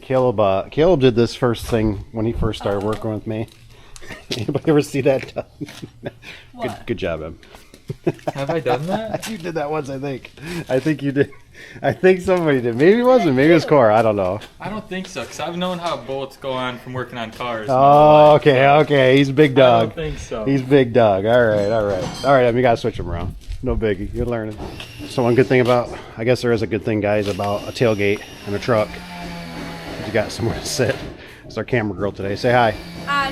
Caleb did this first thing when he first started working with me. Anybody ever see that? Good job, Em. Have I done that? You did that once, I think. I think you did. I think somebody did. Maybe it wasn't. Maybe it was Cora. I don't know. I don't think so, because I've known how bullets go on from working on cars. Oh, okay. He's big dog. I don't think so. He's big dog. All right. Em, you gotta switch him around. No biggie. You're learning. So one good thing about, I guess there is a good thing, guys, about a tailgate and a truck. You got somewhere to sit. It's our camera girl today. Say hi. Hi.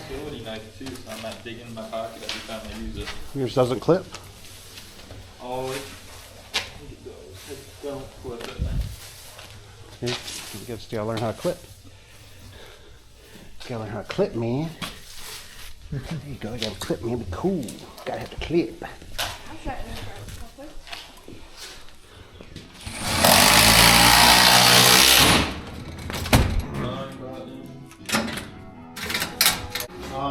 Utility knife too, so I'm not digging in my pocket every time I use it. Yours doesn't clip. Oh, it don't clip it. Okay. You gotta learn how to clip. You gotta learn how to clip, man. There you go. You gotta clip, man. Be cool. Gotta have to clip. I'll try it in the front real quick.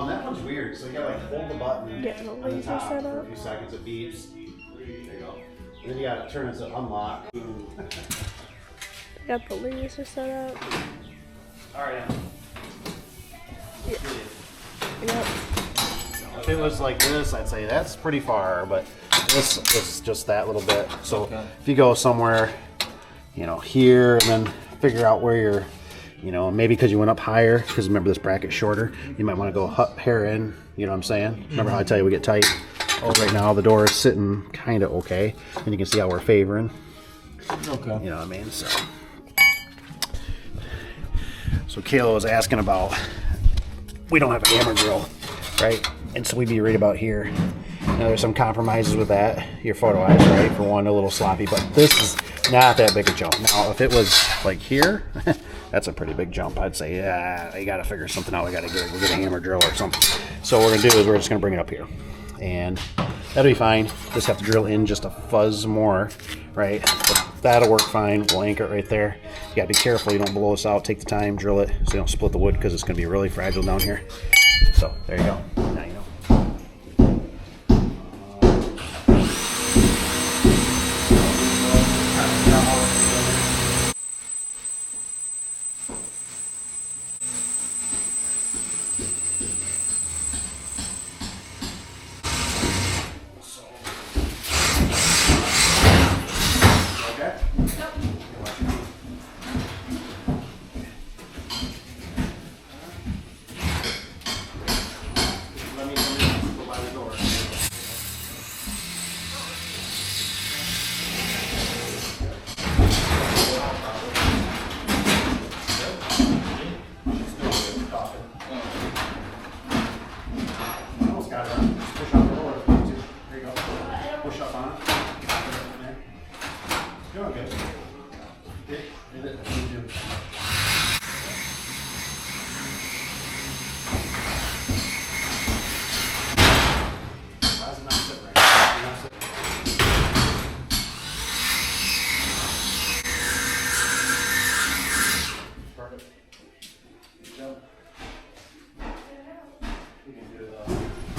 That one's weird. So you gotta like hold the button Get the on the laser top set for a up. few seconds. It beeps. There you go. And then you gotta turn it to unlock. Got the laser set up. All right. Yep. If it was like this, I'd say that's pretty far, but this is just that little bit. So Okay. if you go somewhere, here, and then figure out where you're, maybe because you went up higher, because remember this bracket's shorter, you might want to go up hair in, you know what I'm saying? Remember how I tell you we get tight? Oh, right now the door is sitting kind of okay, and you can see how we're favoring. Okay. You know what I mean? So Kayla was asking about, we don't have a hammer drill, right? And so we'd be right about here. Now there's some compromises with that. Your photo eyes, right? For one, a little sloppy, but this is not that big a jump. Now, if it was like here, that's a pretty big jump. I'd say, yeah, you got to figure something out. We got to get a hammer drill or something. So what we're gonna do is we're just gonna bring it up here, and that'll be fine. Just have to drill in just a fuzz more, right? But that'll work fine. We'll anchor it right there. You gotta be careful you don't blow this out. Take the time, drill it, so you don't split the wood, because it's gonna be really fragile down here. So there you go. Now you know.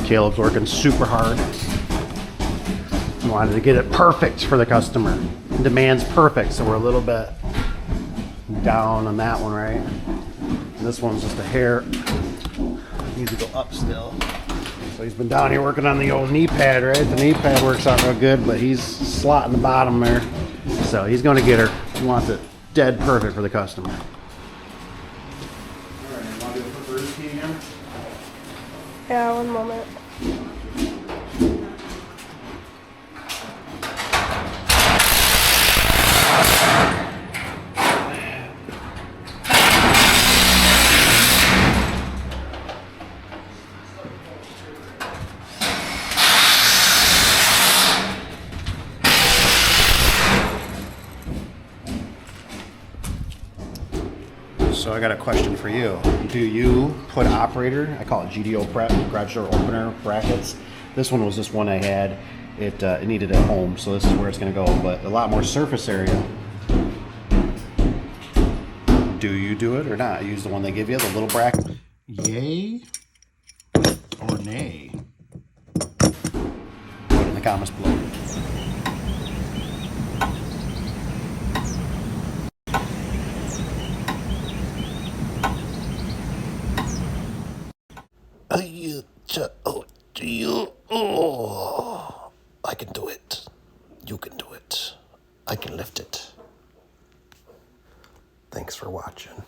Caleb's working super hard. He wanted to get it perfect for the customer. Demand's perfect, so we're a little bit down on that one, right? And this one's just a hair. Needs to go up still. So he's been down here working on the old knee pad, right? The knee pad works out real good, but he's slotting the bottom there. So he's going to get her. He wants it dead perfect for the customer. All right, you want to do a first key again? Yeah, one moment. So I got a question for you. Do you put operator, I call it GDO prep, garage door opener brackets. This one was just one I had. It needed at home, so this is where it's gonna go, but a lot more surface area. Do you do it or not? Use the one they give you, the little bracket. Yay or nay? Put it in the comments below. Oh, you. Oh, I can do it. You can do it. I can lift it. Thanks for watching.